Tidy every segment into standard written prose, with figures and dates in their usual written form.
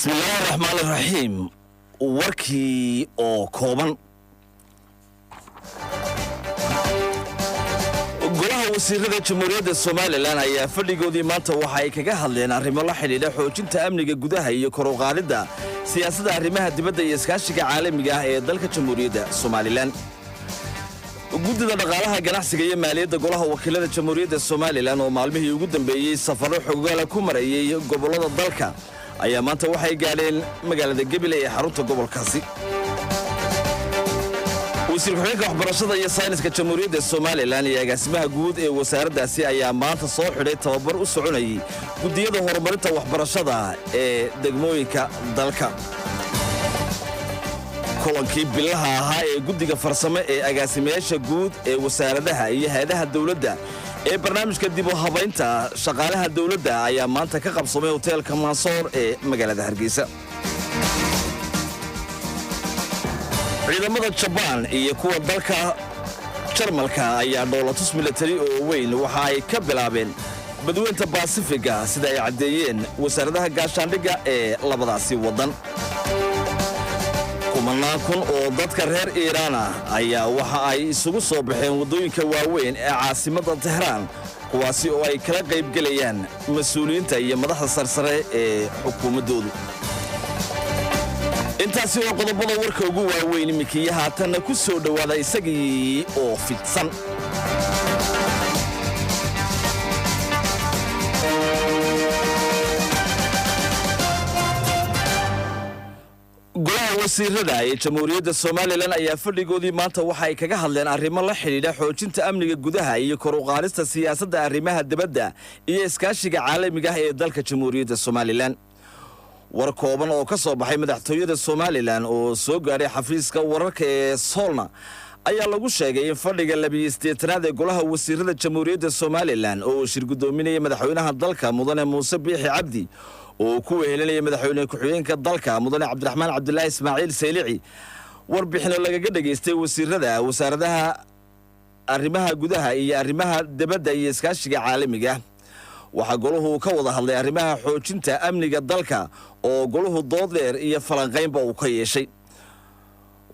بسم الله الرحمن الرحيم warkii oo kooban golaha wasiirada jamhuuriyadda Soomaaliland ayaa fadhigoodii maanta waxa ay kaga hadleen arrimo la xiriira xoojinta amniga gudaha iyo kor u qaadida siyaasadda arrimaha dibadda iyo iskaashiga caalamiga ah ee dalka jamhuuriyadda Soomaaliland guddiga dhaqaalaha ganacsiga iyo maaliyadda golaha wakiilada jamhuuriyadda Soomaaliland oo maalmihii ugu dambeeyay safaro xooggan ku marayay gobolada dalka ayaa maanta waxay gaadheen magaalada Gabiley ee xarunta gobolkaasi wasiir ku-xigeenka waxbarashada iyo sayniska jamhuuriyadda Soomaaliland iyo agaasimaha guud ee wasaaraddaasi ayaa maanta soo xidhay tababar u soconayay guddiyada horumarinta waxbarashada ee degmooyinka dalka kulankii bilaha ahaa ee guddiga farsamo ee agaasimayaasha guud ee wasaaradaha iyo hay'adaha dawladda ee barnaamijka dib u habaynta shaqaalaha dawladda ayaa maanta ka qabsamay hoteelka Mansoor ee magaalada Hargeysa ciidamada Japan iyo kuwa dalka Jarmalka ayaa dowlatus military oo weyn waxa ay ka bilaabeen badweynta Pacifiga sida ay cadeeyeen wasaaradaha gaashaandhigga ee labadaasi wadan kumanaan kun oo dadka reer Iiraan ayaa waxa ay isugu soo baxeen wadooyinka waaweyn ee caasimadda Tehran kuwaasi oo ay kala qayb galayaan mas'uuliyiinta iyo madaxda sarsare ee xukuumadoodu intaasi oo qodobada warka ugu waaweyn mikiyaha haatan ku soo dhawaada isagii oo fidsan golaha wasiirada ee jamhuuriyadda Soomaaliland ayaa fadhigoodii maanta waxa ay kaga hadleen arrimo la xiriira xoojinta amniga gudaha iyo kor u qaadista siyaasadda arrimaha dibadda iyo iskaashiga caalamiga ah ee dalka jamhuuriyadda Soomaaliland war kooban oo ka soo baxay madaxtooyada Soomaaliland oo soo gaaray xafiiska wararka ee Solna ayaa lagu sheegay in fadhiga 28aad ee golaha wasiirada jamhuuriyadda Soomaaliland oo shir gudoominaya madaxweynaha dalka mudane Muuse Biixi Cabdi oo ku wehelinaya madaxweynaha ku-xigeenka dalka mudane Cabdiraxmaan Cabdullaahi Ismaaciil Saylici warbixino lagaga dhageystay wasaaradaha arrimaha gudaha iyo arrimaha dibadda iyo iskaashiga caalamiga waxa goluhu ka wada hadlay arrimaha xoojinta amniga dalka oo goluhu dood dheer iyo falanqaynba uu ka yeeshay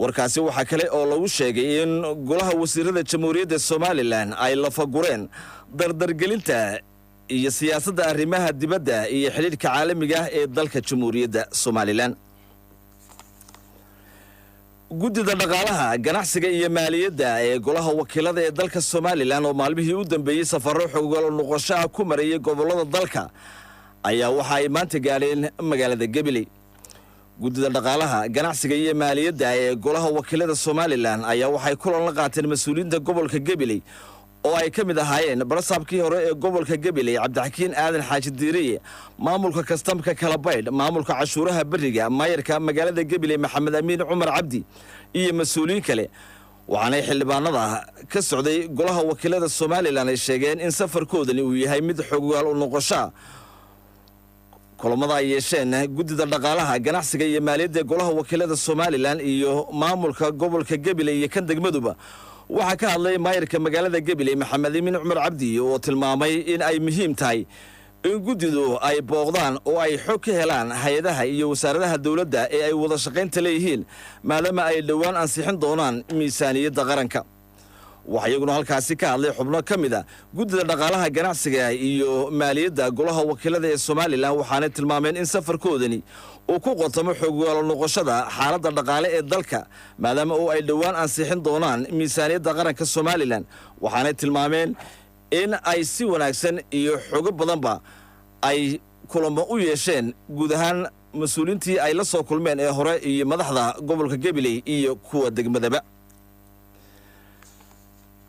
warkaasi waxa kale oo lagu sheegay in golaha wasiirada jamhuuriyadda Soomaaliland ay la fagureen dardargelinta iyo siyaasadda arrimaha dibadda iyo xiriirka caalamiga ah ee dalka jamhuuriyadda Soomaaliland guddiga dhaqaalaha ganacsiga iyo maaliyadda ee golaha wakiilada ee dalka Soomaaliland oo maalmihii u dambeeyay safaro xooggan noqoshaha ku marayay gobolada dalka ayaa waxa ay maanta gaadheen magaalada Gabiley guddiga dhaqaalaha ganacsiga iyo maaliyadda ee golaha wakiilada Soomaaliland ayaa waxay kulan la qaateen mas'uuliyiinta gobolka Gabiley oo ay ka mid ahaayeen barsaabkii hore ee gobolka Gabiley Cabdixakiin Aadan Xaaji Diiriye maamulka kastamka Kalabaydh maamulka cashuuraha bariga maayarka magaalada Gabiley Maxamed Amiin Cumar Cabdi iyo mas'uuliyiin kale waxaana xildhibaanada ka socday golaha wakiilada Soomaaliland ay sheegeen in safarkoodani uu yahay mid xooggan u noqosho kulamada ay yeesheen guddiga dhaqaalaha ganacsiga iyo maaliyadda golaha wakiilada Soomaaliland iyo maamulka gobolka Gabiley iyo kan degmaduba waxa ka hadlay maayarka magaalada Gabiley Maxamed Amiin Cumar Cabdi oo tilmaamay in ay muhiim tahay in guddidu ay booqdaan oo ay xog ka helaan hay'adaha iyo wasaaradaha dawladda ee ay wada shaqaynta leeyihiin maadaama ay dhawaan ansixin doonaan miisaaniyadda qaranka waxa iyaguna halkaasi ka hadlay xubno ka mid ah guddiga dhaqaalaha ganacsiga iyo maaliyadda golaha wakiilada ee Soomaaliland waxaana tilmaameen in safarkoodani uu ku qotamo xooggan noqoshada xaaladda dhaqaale ee dalka maadaama oo ay dhawaan ansixin doonaan miisaaniyadda qaranka Soomaaliland waxaana tilmaameen in ay si wanaagsan iyo xoog badanba ay kulamo u yeesheen guud ahaan mas'uuliyiintii ay la soo kulmeen ee hore iyo madaxda gobolka Gabiley iyo kuwa degmadaba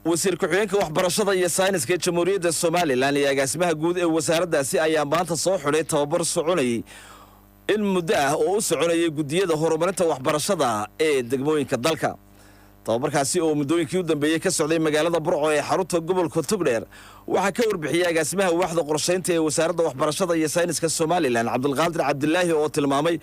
wasiir ku-xigeenka waxbarashada iyo sayniska jamhuuriyadda Soomaaliland iyo agaasimaha guud ee wasaaraddaasi ayaa maanta soo xidhay tababar soconayay in muddo ah oo u soconayay guddiyada horumarinta waxbarashada ee degmooyinka dalka tababarkaasi oo muddooyinkii u dambeeyay ka socday magaalada Burco ee xarunta gobolka Togdheer waxa ka warbixiyay agaasimaha waaxda qorsheynta ee wasaaradda waxbarashada iyo sayniska Soomaaliland Cabdulqaadir Cabdillaahi oo tilmaamay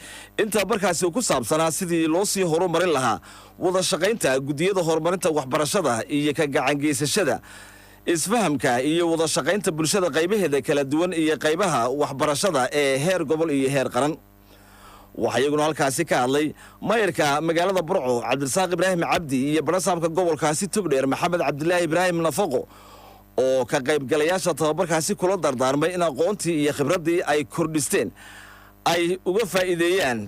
in tababarkaasi ku saabsanaa sidii loo sii horumarin lahaa wada shaqaynta guddiyada horumarinta waxbarashada iyo ka gacan geysashada isfahamka iyo wada shaqaynta bulshada qaybaheeda kala duwan iyo qaybaha waxbarashada ee heer gobol iyo heer qaran waxaa iyaguna halkaasi ka hadlay maayarka magaalada burco cabdirasaaq ibraahim cabdi iyo barasaabka gobolkaasi togdheer maxamed cabdilaahi ibraahim nafaqo oo ka qaybgalayaasha tababarkaasi kula dardaarmay in aqoontii iyo khibraddii ay kordhisteen ay uga faa'iideeyaan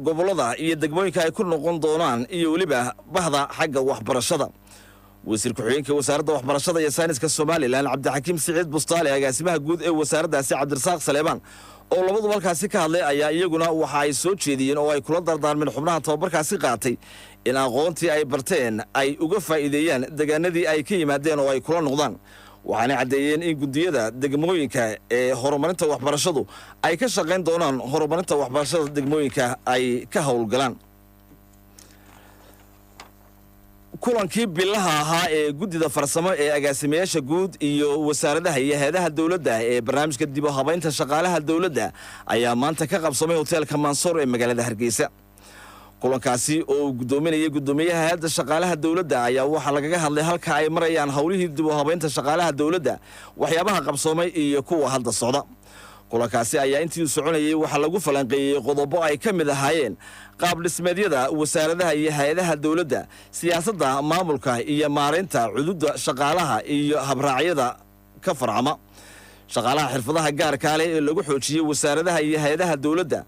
gobollada iyo degmooyinka ay ku noqon doonaan iyo weliba bahda xagga waxbarashada. wasiir ku-xigeenka wasaaradda waxbarashada iyo sayniska somalilan cabdixakiim siciid bustaale agaasimaha guud ee wasaaraddaasi cabdirasaaq saleebaan oo labaduba halkaasi ka hadlay ayaa iyaguna waxa ay soo jeediyeen oo ay kula dardaarmeen xubnaha tababarkaasi qaatay in aqoontii ay barteen ay uga faa'iideeyaan deegaanadii ay ka yimaadeen oo ay kula noqdaan. waxaana caddeeyeen in guddiyada degmooyinka ee horumarinta waxbarashadu ay ka shaqayn doonaan horumarinta waxbarashada degmooyinka ay ka howlgalaan. kulankii bilaha ahaa ee guddida farsamo ee agaasimayaasha guud iyo wasaaradaha iyo hay'adaha dowladda ee barnaamijka dib u habaynta shaqaalaha dowladda ayaa maanta ka qabsamay hoteelka Mansour ee magaalada Hargeysa. kulankaasi oo uu gudoominayay gudoomiyaha hay'adda shaqaalaha dowladda ayaa waxa lagaga hadlay halka ay marayaan hawlihii dib u habaynta shaqaalaha dowladda, waxyaabaha qabsoomay iyo kuwa hadda socda. kulankaasi ayaa intii uu soconayay waxa lagu falanqeeyay qodobo ay ka mid ahaayeen qaab dhismeedyada wasaaradaha iyo hay'adaha dowladda, siyaasadda maamulka iyo maareynta xuduudda shaqaalaha iyo habraacyada ka farcama, shaqaalaha xirfadaha gaarka leh ee lagu xoojiyay wasaaradaha iyo hay'adaha dowladda,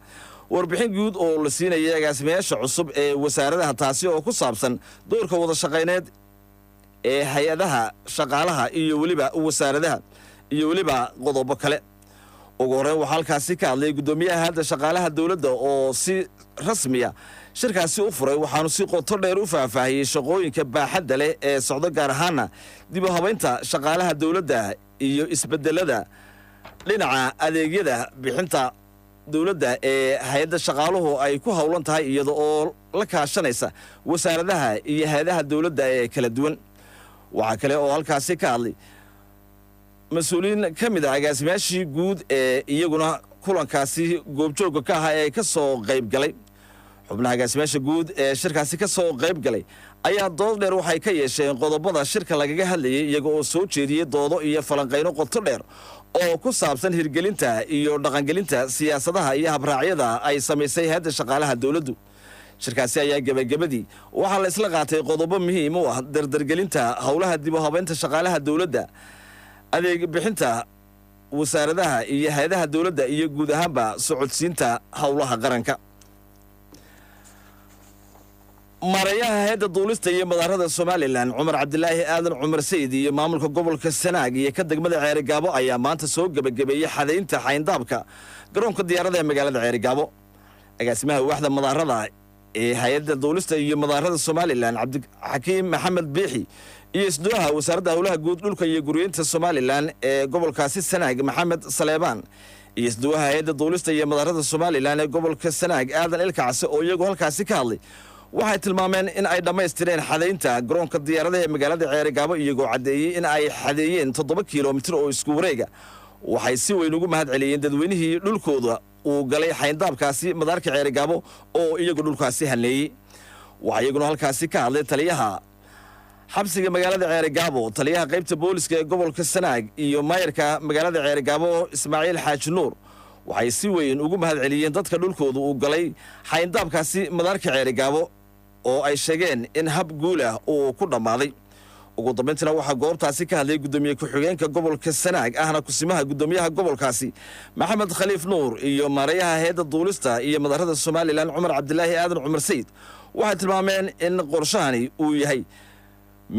warbixin guud oo la siinayay agaasimayaasha cusub ee wasaaradaha taasi oo ku saabsan doorka wada shaqayneed ee hay'adaha shaqaalaha iyo weliba wasaaradaha iyo weliba qodobo kale. ugu horreyn waxaa halkaasi ka hadlay guddoomiyaha hay'adda shaqaalaha dowladda oo si rasmiya shirkaasi u furay, waxaanu si qoto dheer u faahfaahiyey shaqooyinka baaxadda leh ee socdo, gaar ahaana dib u habaynta shaqaalaha dowladda iyo isbedelada dhinaca adeegyada bixinta dowladda ee hay'adda shaqaaluhu ay ku howlan tahay iyada oo la kaashanaysa wasaaradaha iyo hay'adaha dowladda ee kala duwan. waxaa kale oo halkaasi ka hadlay mas-uuliyiin ka mid ah agaasimayaashii guud ee iyaguna kulankaasi goobjoogga ka ahaa ee ka soo qayb galay. xubnaha agaasimayaasha guud ee shirkaasi ka soo qayb galay ayaa dood dheer waxay ka yeesheen qodobada shirka lagaga hadlayay, iyaga oo soo jeediyey doodo iyo falanqayno qoto dheer oo ku saabsan hirgelinta iyo dhaqangelinta siyaasadaha iyo habraacyada ay samaysay hay'adda shaqaalaha dowladdu. shirkaasi ayaa gebagabadii waxaa la isla qaatay qodobo muhiim u ah dardargelinta howlaha dib u habaynta shaqaalaha dowladda, adeeg bixinta wasaaradaha iyo hay'adaha dowladda iyo guud ahaanba socodsiinta howlaha qaranka. maareeyaha hay'adda duulista iyo madaarada Somalilan Cumar Cabdilaahi Aadan Cumar Sayid iyo maamulka gobolka Sanaag iyo ka degmada Ceerigaabo ayaa maanta soo gabagabeeyay xadaynta xayndaabka garoonka diyaarada ee magaalada Ceerigaabo. agaasimaha waaxda madaarada ee hay'adda duulista iyo madaarada Somalilan Cabdixakiim Maxamed Biixi iyo isduwaha wasaaradda howlaha guud dhulka iyo guryeynta Somalilan ee gobolkaasi Sanaag Maxamed Saleebaan iyo isduwaha hay'adda duulista iyo madaarada Somalilan ee gobolka Sanaag Aadan Ilkacsi oo iyagu halkaasi ka hadlay waxay tilmaameen in ay dhammaystireen xadaynta garoonka diyaaradaha ee magaalada Ceerigaabo, iyagoo caddeeyey in ay xadeeyeen 7 kiiloomitir oo isku wareega. waxay si weyn ugu mahad celiyeen dadweynihii dhulkooda uu galay xayndaabkaasi madaarka Ceerigaabo oo iyagu dhulkaasi haneeyey. waxaa iyaguna halkaasi ka hadlay taliyaha xabsiga magaalada Ceerigaabo, taliyaha qaybta booliska ee gobolka Sanaag iyo maayarka magaalada Ceerigaabo Ismaaciil Xaaji Nuur. waxay si weyn ugu mahad celiyeen dadka dhulkooda uu galay xayndaabkaasi madaarka Ceerigaabo oo ay sheegeen in hab guul ah uu ku dhammaaday. ugu dambeyntiina waxaa goobtaasi ka hadlay gudoomiye ku-xigeenka gobolka Sanaag ahna kusimaha gudoomiyaha gobolkaasi Maxamed Khaliif Nuur iyo maareeyaha hay'adda duulista iyo madaarada Somalilan Cumar Cabdilaahi Aadan Cumar Sayid. waxay tilmaameen in qorshahani uu yahay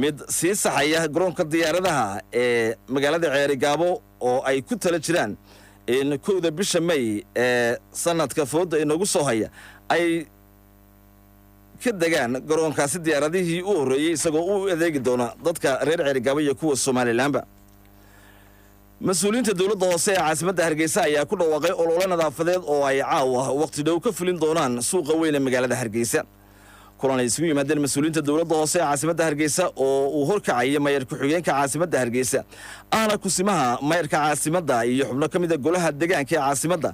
mid sii saxaya garoonka diyaaradaha ee magaalada Ceerigaabo oo ay ku tala jiraan in 1 bisha May ee sanadka fooda inagu soo haya ay ka degaan garoonkaasi diyaaradihii u horeeyay, isagoo u adeegi doona dadka reer Ceerigaabo iyo kuwa Somalilanba. mas-uuliyiinta dowladda hoose ee caasimadda Hargeysa ayaa ku dhawaaqay olole nadaafadeed oo ay caawa waqti dhow ka fulin doonaan suuqa weyn ee magaalada Hargeysa. kulan ay isugu yimaadeen mas-uuliyiinta dowladda hoose ee caasimadda Hargeysa oo uu horkacayay maayar ku-xigeenka caasimadda Hargeysa ahna kusimaha maayarka caasimadda iyo xubno ka mid ah golaha deegaanka ee caasimadda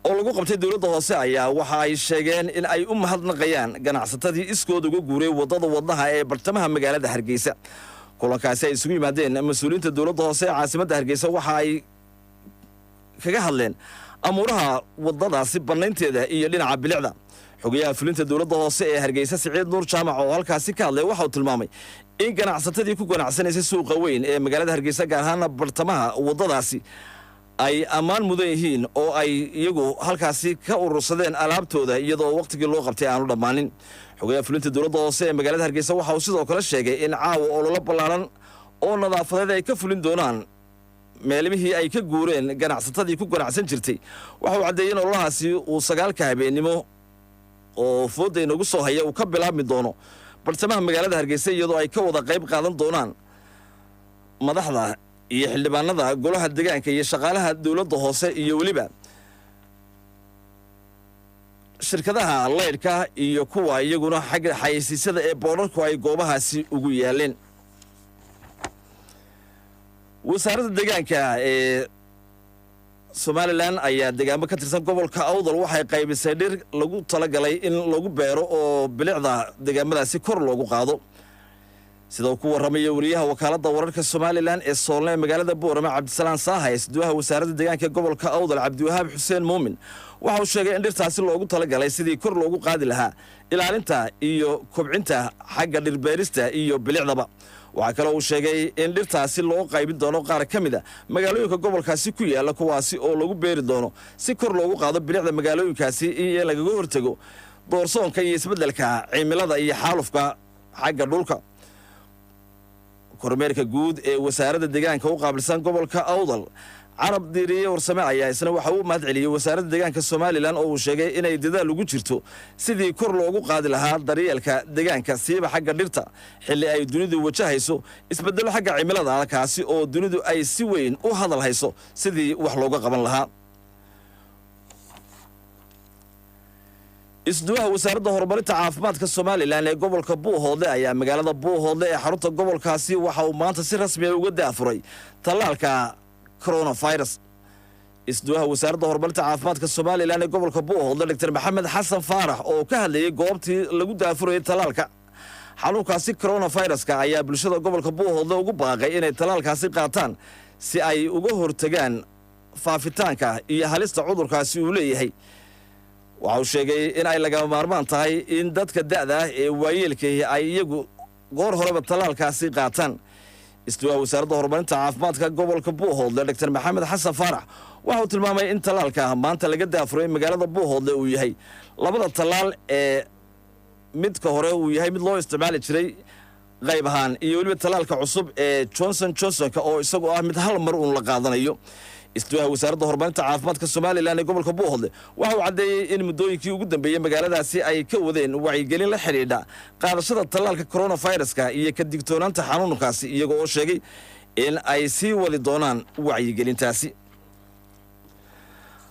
oo lagu qabtay dowladda hoose ayaa waxa ay sheegeen in ay u mahadnaqayaan ganacsatadii iskood uga guuray wadada wadnaha ee bartamaha magaalada Hargeysa. kulankaasi ay isugu yimaadeen mas-uuliyiinta dowladda hoose ee caasimadda Hargeysa waxa ay kaga hadleen amuuraha wadadaasi bannaynteeda iyo dhinaca bilicda. xogayaha fulinta dowladda hoose ee Hargeysa Siciid Nuur Jaamac oo halkaasi ka hadlay waxa uu tilmaamay in ganacsatadii ku ganacsanaysay suuqa weyn ee magaalada Hargeysa gaar ahaan bartamaha wadadaasi ay ammaan mudan yihiin oo ay iyagu halkaasi ka urursadeen alaabtooda iyadoo waqtigii loo qabtay aanu dhammaanin. xogayaha fulinta dowladda hoose ee magaalada Hargeysa waxa uu sidoo kale sheegay in caawa olole ballaaran oo nadaafadeed ay ka fulin doonaan meelmihii ay ka guureen ganacsatadii ku ganacsan jirtay. waxa uu caddeeyay in ololahaasi uu 9 habeenimo oo fooday nagu soo haya uu ka bilaabmi doono bartamaha magaalada Hargeysa iyadoo ay ka wada qayb qaadan doonaan madaxda iyo xildhibaanada golaha deegaanka iyo shaqaalaha dowladda hoose iyo waliba shirkadaha leydhka iyo kuwa iyaguna xagga xayeysiisyada ee boorarku ay goobahaasi ugu yaaleen. wasaaradda deegaanka ee Somaliland ayaa deegaamo ka tirsan gobolka Awdal waxay qaybisay dhir lagu talagalay in lagu beero oo bilicda deegaamadaasi kor loogu qaado. sida uu ku warramay wariyaha wakaaladda wararka Somaliland ee Soolne magaalada Boorama Cabdisalaan Saahays duwaha wasaaradda deegaanka gobolka Awdal Cabdiwahaab Xuseen Muumin waxa uu sheegay in dhirtaasi loogu talagalay sidii kor loogu qaadi lahaa ilaalinta iyo kobcinta xagga dhir beerista iyo bilicdaba. waxa kale uu sheegay in dhirtaasi loo qaybin doono qaar ka mid ah magaalooyinka gobolkaasi ku yaala kuwaasi oo lagu beeri doono si kor loogu qaado bilicda magaalooyinkaasi iyo lagaga hortago doorsoonka iyo isbeddelka cimilada iyo xaalufka xagga dhulka. kormeerka guud ee wasaaradda deegaanka u qaabilsan gobolka Awdal Carab Diiriye Warsame ayaa isna waxa uu mahad celiyay wasaaradda deegaanka Somaliland oo uu sheegay inay dadaal ugu jirto sidii kor loogu qaadi lahaa daryeelka deegaanka siiba xagga dhirta xilli ay dunidu wajahayso isbeddel xagga cimilada kaasi oo dunidu ay si weyn u hadal hayso sidii wax looga qaban lahaa. isduwaha wasaaradda horumarinta caafimaadka Somaliland ee gobolka Buuhoodle ayaa magaalada Buuhoodle ee xarunta gobolkaasi waxa uu maanta si rasmi ah uga daafuray tallaalka coronavirus. isduwaha wasaaradda horumarinta caafimaadka Somaliland ee gobolka Buuhoodle Dr. Maxamed Xasan Faarax oo ka hadlayay goobtii lagu daafurayay tallaalka xanuunkaasi coronavirus-ka ayaa bulshada gobolka Buuhoodle ugu baaqay inay tallaalkaasi qaataan si ay uga hortagaan faafitaanka iyo halista cudurkaasi uu leeyahay. waxa uu sheegay in ay laga maarmaan tahay in dadka da'da ah ee waayeelka ay iyagu goor horeba tallaalkaasi qaataan. isduwaha wasaaradda horumarinta caafimaadka gobolka Buuhoodle Dr. Maxamed Xasan Faarax waxa uu tilmaamay in tallaalka maanta laga daafuray magaalada Buuhoodle uu yahay labada tallaal ee midka hore uu yahay mid loo isticmaali jiray qayb ahaan iyo waliba tallaalka cusub ee Johnson oo isagu ah mid hal mar uun la qaadanayo. isduwaha wasaaradda horumarinta caafimaadka Somaliland ee gobolka Buuhoodle waxa uu cadeeyay in muddooyinkii ugu dambeeyay magaaladaasi ay ka wadeen wacyigelin la xiriidha qaadashada tallaalka coronavirus-ka iyo ka digtoonaanta xanuunkaasi iyagoo oo sheegay in ay sii wadi doonaan wacyigelintaasi.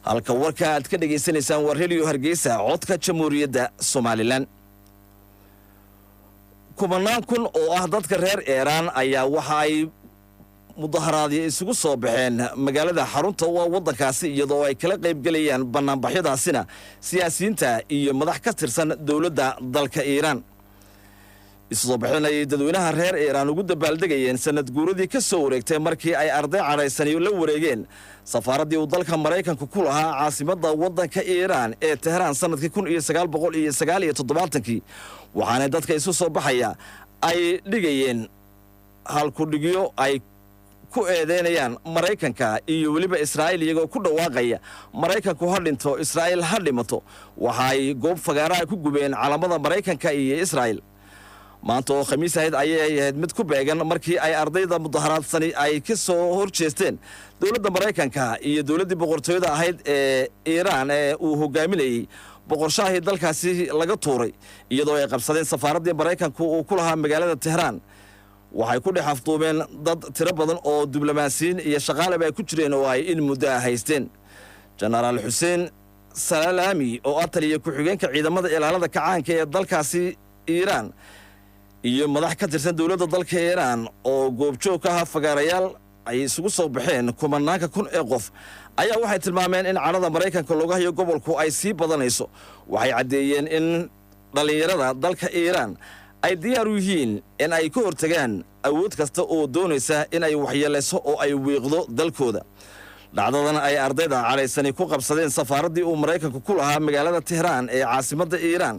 halka warka aad ka dhageysanaysaan waa Radio Hargeysa codka Jamhuuriyadda Somaliland. kumanaan kun oo ah dadka reer Iran ayaa waxa ay mudaharaadyo isugu soo baxeen magaalada xarunta waddankaasi iyadoo ay kala qayb galayaan banaanbaxyadaasina siyaasiyiinta iyo madax ka tirsan dowladda dalka Iran. isoo baxinay dadweynaha reer Iran ugu dabaaldegayeen sanad guuradii ka soo wareegtay markii ay arday caraysan la wareegeen safaaradii uu dalka Mareykanka ku lahaa caasimadda waddanka Iran ee Tehran sanadkii 1979 waxaana dadka isu soo baxaya ay dhigayeen halku dhigyo ay ku eedeynayaan Mareykanka iyo waliba Israa'iil iyagoo ku dhawaaqaya Mareykanku ha dhinto Israa'iil ha dhimato. waxay goob fagaaraha ku gubeen calamada Mareykanka iyo Israa'iil. maanta oo khamiis ahayd ayay ahayd mid ku beegan markii ay ardayda mudaharaadsan ay ka soo horjeesteen dowladda Mareykanka iyo dowladdii boqortooyada ahayd ee Iran ee uu hogaaminayay boqorshaahi dalkaasi laga tuuray iyadoo ay qabsadeen safaaradii Mareykanku uu ku lahaa magaalada Tehran. waxay ku dhex afduubeen dad tiro badan oo diblomaasiyiin iyo shaqaale ay ku jireen oo ay in muddo haysteen. Generaal Hussein Salami oo taliye ku xigeenka ciidamada ilaalada kacaanka ee dalkaasi Iran iyo madax ka tirsan dowladda dalka Iran oo goobjoog ka ah fagaarayaal ay isugu soo baxeen kumanaanka kun ee qof ayaa waxay tilmaameen in carada Mareykanka looga hayo gobolku ay sii badanayso. waxay cadeeyeen in dhalinyarada dalka Iran ay diyaar u yihiin in ay ka hortagaan awood kasta oo doonaysa in ay waxyeeleyso oo ay wiiqdo dalkooda. dhacdadan ay ardayda calaysani ku qabsadeen safaaraddii uu Maraykanku ku lahaa magaalada Tehran ee caasimadda Iiraan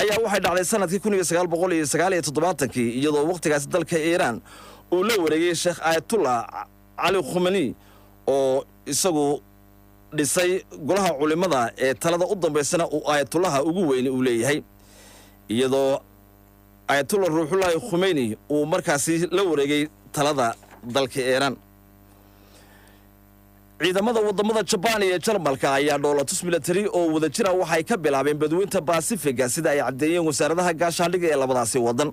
ayaa waxay dhacday sanadkii 1979 iyadoo waqtigaas dalka Iiraan uu la wareegay Sheekh Ayatollah Ali Khamenei oo isagu dhisay golaha culimada ee talada u dambeysana uu Ayatollah ugu weyn u leeyahay iyadoo Ayatollah Ruuxullaahi Khamenei uu markaasi la wareegay talada dalka Iiraan. ciidamada wadamada Japan iyo Jarmalka ayaa dhoolatus military oo wada jira waxay ka bilaabeen badweynta Pacifiga sida ay cadeeyeen wasaaradaha gaashaandhigga ee labadaasi wadan.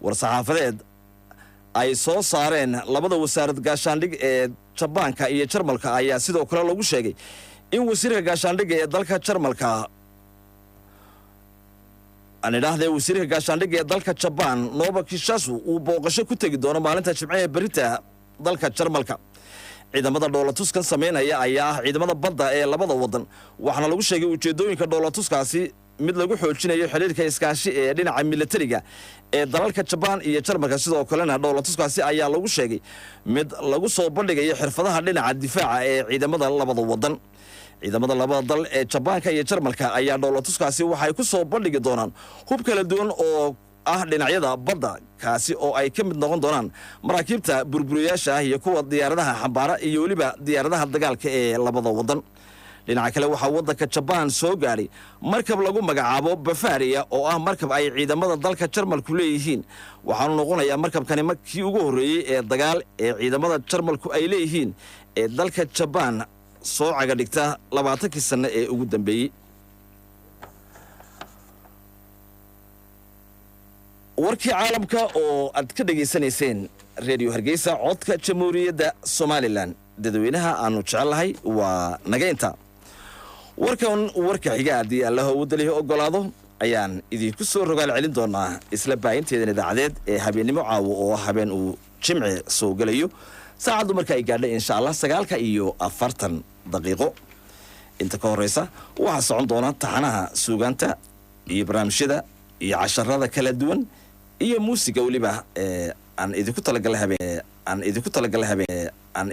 war-saxaafadeed ay soo saareen labada wasaarad gaashaandhig ee Japanka iyo Jarmalka ayaa sidoo kale lagu sheegay in wasiirka gaashaandhigga ee dalka Jarmalka wasiirka gaashaandhigga ee dalka Japan Nobuo Kiyoshi uu booqasho ku tagi doono maalinta Jimcaha berita dalka Jarmalka. ciidamada dhoolatuskan sameynaya ayaa ciidamada badda ee labada wadan waxaana lagu sheegay ujeedooyinka dhoolatuskaasi mid lagu xoojinayo xiriirka iskaashi ee dhinaca militariga ee dalalka Japan iyo Jarmalka. sidoo kalena dhoolatuskaasi ayaa lagu sheegay mid lagu soo bandhigayo xirfadaha dhinaca difaaca ee ciidamada labada wadan. ciidamada labada dal ee Japanka iyo Jarmalka ayaa dhoolatuskaasi waxay ku soo bandhigi doonaan hub kala duwan oo dhinacyada badda kaasi oo ay ka mid noqon doonaan maraakiibta burburiyaasha iyo kuwa diyaaradaha xambaara iyo waliba diyaaradaha dagaalka ee labada wadan. dhinaca kale waxaa wadanka Japan soo gaaray markab lagu magacaabo Bavaria oo markab ay ciidamada dalka Jarmalku leeyihiin waxaanu noqonayaa markabkani markii ugu horeeyay ee dagaal ee ciidamada Jarmalku ay leeyihiin ee dalka Japan soo caga dhigta 20 sano ee ugu dambeeyay. warkii caalamka oo aad ka dhageysanayseen Radio Hargeysa codka Jamhuuriyadda Somaliland dadweynaha aanu jecelahay waa naga inta. warka xiga haddii Allah uu daliyo ogolaado ayaan idinku soo rogaal celin doonaa isla baahinteeda idaacadeed ee habeenimo caawo oo habeen uu Jimce soo galayo saacadu marka ay gaadhay insha Allah 9:40 daqiiqo. inta ka horeysa waxa socon doona taxanaha suugaanta iyo barnaamijyada iyo casharada kala duwan iyo muusiga waliba aan idinku talagalay habeen